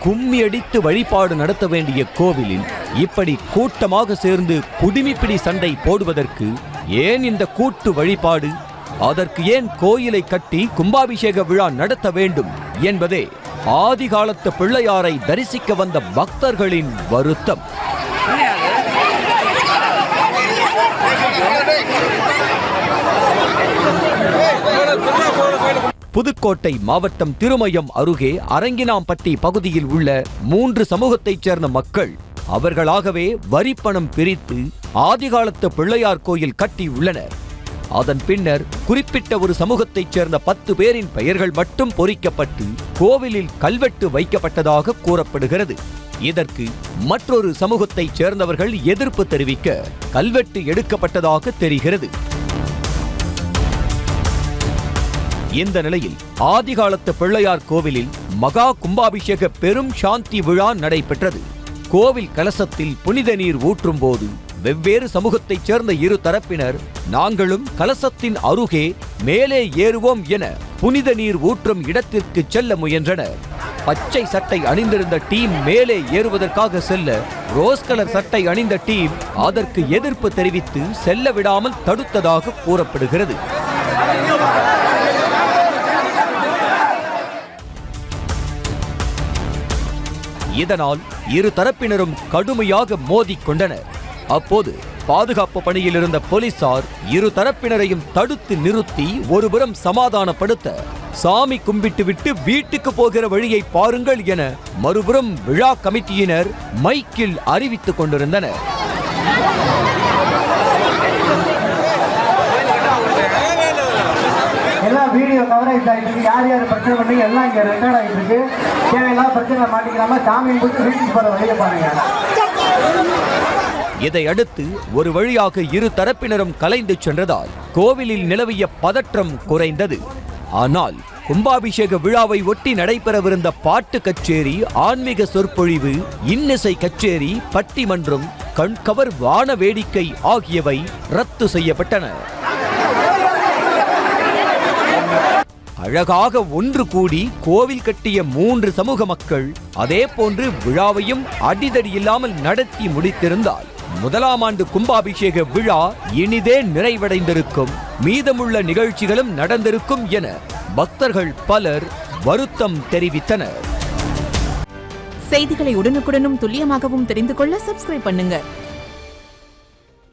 கும்மி அடித்து வழிபாடு நடத்த வேண்டிய கோவிலில் இப்படி கூட்டமாக சேர்ந்து குடிமிப்பிடி சண்டை போடுவதற்கு ஏன் இந்த கூட்டு வழிபாடு? அதற்கு ஏன் கோயிலை கட்டி கும்பாபிஷேக விழா நடத்த வேண்டும் என்பதே ஆதிகாலத்து பிள்ளையாரை தரிசிக்க வந்த பக்தர்களின் வருத்தம். புதுக்கோட்டை மாவட்டம் திருமயம் அருகே அரங்கினாம்பட்டி பகுதியில் உள்ள 3 சமூகத்தைச் சேர்ந்த மக்கள் அவர்களாகவே வரிப்பணம் பிரித்து ஆதிகாலத்து பிள்ளையார் கோயில் கட்டியுள்ளனர். அதன் பின்னர் குறிப்பிட்ட ஒரு சமூகத்தைச் சேர்ந்த 10 பேரின் பெயர்கள் மட்டும் பொறிக்கப்பட்டு கோவிலில் கல்வெட்டு வைக்கப்பட்டதாக கூறப்படுகிறது. இதற்கு மற்றொரு சமூகத்தைச் சேர்ந்தவர்கள் எதிர்ப்பு தெரிவிக்க கல்வெட்டு எடுக்கப்பட்டதாக தெரிகிறது. இந்த நிலையில் ஆதிகாலத்து பிள்ளையார் கோவிலில் மகா கும்பாபிஷேக பெரும் சாந்தி விழா நடைபெற்றது. கோவில் கலசத்தில் புனித நீர் ஊற்றும் போது வெவ்வேறு சமூகத்தைச் சேர்ந்த இரு தரப்பினர் நாங்களும் கலசத்தின் அருகே மேலே ஏறுவோம் என புனித நீர் ஊற்றும் இடத்திற்கு செல்ல முயன்றனர். பச்சை சட்டை அணிந்திருந்த டீம் மேலே ஏறுவதற்காக செல்ல ரோஸ் கலர் சட்டை அணிந்த டீம் அதற்கு எதிர்ப்பு தெரிவித்து செல்ல விடாமல் தடுத்ததாக கூறப்படுகிறது. இதனால் இரு தரப்பினரும் கடுமையாக மோதிக்கொண்டனர். அப்போது பாதுகாப்பு பணியில் இருந்த போலீசார் இரு தரப்பினரையும் தடுத்து நிறுத்தி ஒருபுறம் சமாதானப்படுத்த சாமி கும்பிட்டு விட்டு வீட்டுக்கு போகிற வழியை பாருங்கள் என மறுபுறம் விழா கமிட்டியினர் மைக்கில் அறிவித்துக் கொண்டிருந்தனர். எல்லாம் வீடியோ கவரேஜ் ஆகிட்டு இருக்கு. யார் யார் பிரச்சனை பண்ணி எல்லாம் இங்கே ரெக்கார்ட் ஆகிட்டு இருக்கு. தேவையில்லாத பிரச்சனை மாட்டிக்கிறாம சாமியை கொடுத்து வீட்டுக்கு போகிற வழியை பாருங்க. இதையடுத்து ஒரு வழியாக இரு தரப்பினரும் கலைந்து சென்றதால் கோவிலில் நிலவிய பதற்றம் குறைந்தது. ஆனால் கும்பாபிஷேக விழாவை ஒட்டி நடைபெறவிருந்த பாட்டு கச்சேரி, ஆன்மீக சொற்பொழிவு, இன்னிசை கச்சேரி, பட்டிமன்றம், கண்கவர் வான வேடிக்கை ஆகியவை ரத்து செய்யப்பட்டன. அழகாக ஒன்று கூடி கோவில் கட்டிய 3 சமூக மக்கள் அதே போன்று விழாவையும் அடிதடி இல்லாமல் நடத்தி முடித்திருந்தால் முதலாம் ஆண்டு கும்பாபிஷேக விழா இனிதே நிறைவடைந்திருக்கும், மீதமுள்ள நிகழ்ச்சிகளும் நடந்திருக்கும் என பக்தர்கள் பலர் வருத்தம் தெரிவித்தனர். செய்திகளை உடனுக்குடனும் துல்லியமாகவும் தெரிந்து கொள்ள சப்ஸ்கிரைப் பண்ணுங்க.